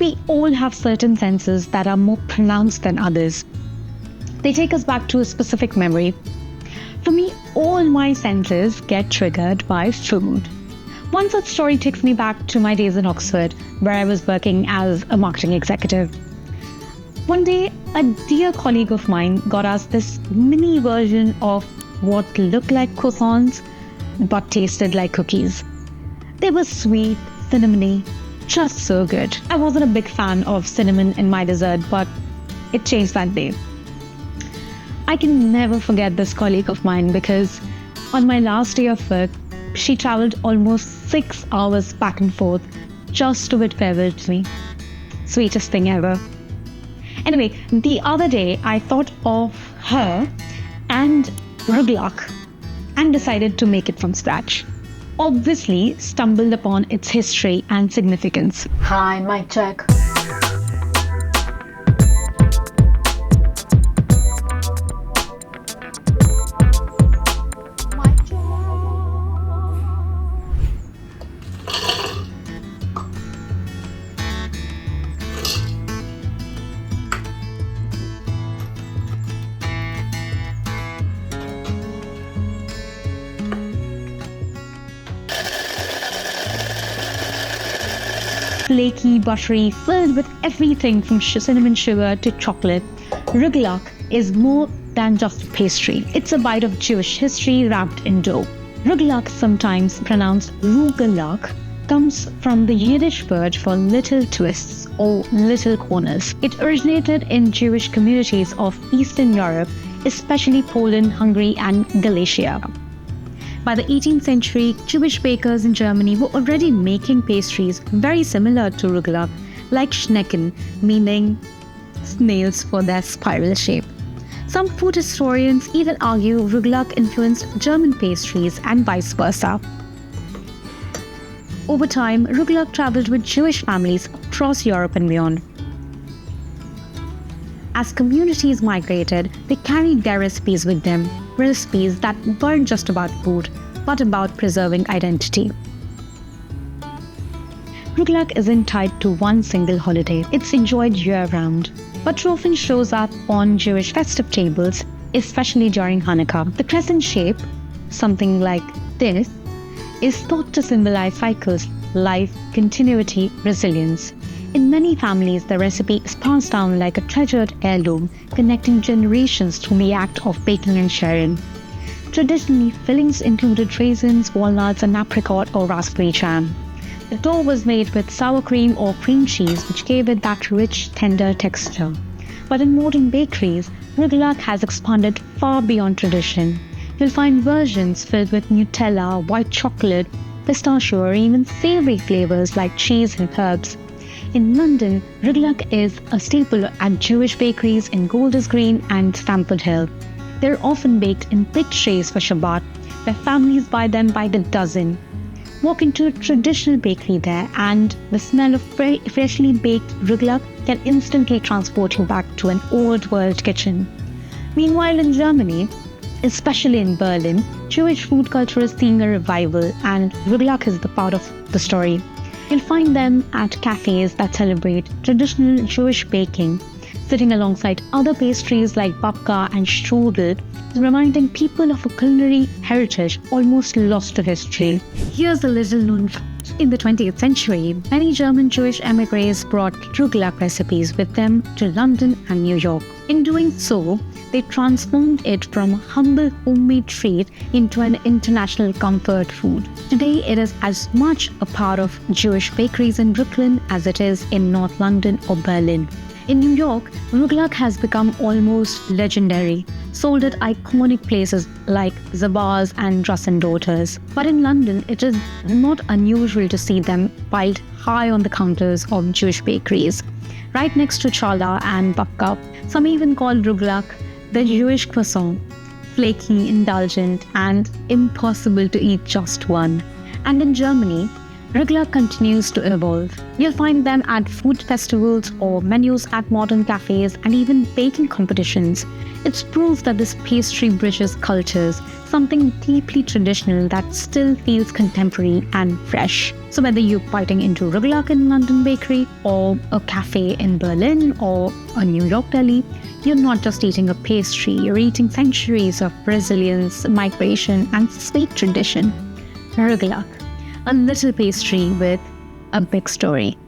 We all have certain senses that are more pronounced than others. They take us back to a specific memory. For me, all my senses get triggered by food. One such story takes me back to my days in Oxford, where I was working as a marketing executive. One day, a dear colleague of mine got us this mini version of what looked like croissants but tasted like cookies. They were sweet, cinnamony, just so good. I wasn't a big fan of cinnamon in my dessert, but it changed that day. I can never forget this colleague of mine because on my last day of work, she traveled almost 6 hours back and forth just to bid farewell to me. Sweetest thing ever. Anyway, the other day I thought of her and Rughlach and decided to make it from scratch. Obviously, stumbled upon its history and significance. Hi, mic check. Flaky, buttery, filled with everything from cinnamon sugar to chocolate, Rughlach is more than just a pastry. It's a bite of Jewish history wrapped in dough. Rughlach, sometimes pronounced Rughlach, comes from the Yiddish word for little twists or little corners. It originated in Jewish communities of Eastern Europe, especially Poland, Hungary, and Galicia. By the 18th century, Jewish bakers in Germany were already making pastries very similar to Rughlach, like Schnecken, meaning snails for their spiral shape. Some food historians even argue Rughlach influenced German pastries and vice versa. Over time, Rughlach traveled with Jewish families across Europe and beyond. As communities migrated, they carried their recipes with them, recipes that weren't just about food, but about preserving identity. Rughlach isn't tied to one single holiday. It's enjoyed year-round, but often shows up on Jewish festive tables, especially during Hanukkah. The crescent shape, something like this, is thought to symbolize cycles, life, continuity, resilience. In many families, the recipe is passed down like a treasured heirloom, connecting generations through the act of baking and sharing. Traditionally, fillings included raisins, walnuts, and apricot or raspberry jam. The dough was made with sour cream or cream cheese, which gave it that rich, tender texture. But in modern bakeries, Rughlach has expanded far beyond tradition. You'll find versions filled with Nutella, white chocolate, pistachio, or even savory flavors like cheese and herbs. In London, Rughlach is a staple at Jewish bakeries in Golders Green and Stamford Hill. They're often baked in big trays for Shabbat, where families buy them by the dozen. Walk into a traditional bakery there and the smell of freshly baked Rughlach can instantly transport you back to an old-world kitchen. Meanwhile, in Germany, especially in Berlin, Jewish food culture is seeing a revival, and Rughlach is the part of the story. You'll find them at cafes that celebrate traditional Jewish baking, sitting alongside other pastries like babka and strudel, reminding people of a culinary heritage almost lost to history. Here's a little known fact. In the 20th century, many German Jewish emigres brought Rughlach recipes with them to London and New York. In doing so, they transformed it from a humble homemade treat into an international comfort food. Today, it is as much a part of Jewish bakeries in Brooklyn as it is in North London or Berlin. In New York, Rughlach has become almost legendary, sold at iconic places like Zabar's and Russ & Daughters. But in London, it is not unusual to see them piled high on the counters of Jewish bakeries, right next to challah and babka. Some even call Rughlach the Jewish Croissant, flaky, indulgent, and impossible to eat just one. And in Germany, Rughlach continues to evolve. You'll find them at food festivals or menus at modern cafes and even baking competitions. It's proof that this pastry bridges cultures, something deeply traditional that still feels contemporary and fresh. So whether you're biting into Rughlach in London bakery, or a cafe in Berlin, or a New York deli, you're not just eating a pastry, you're eating centuries of resilience, migration, and sweet tradition. Rughlach, a little pastry with a big story.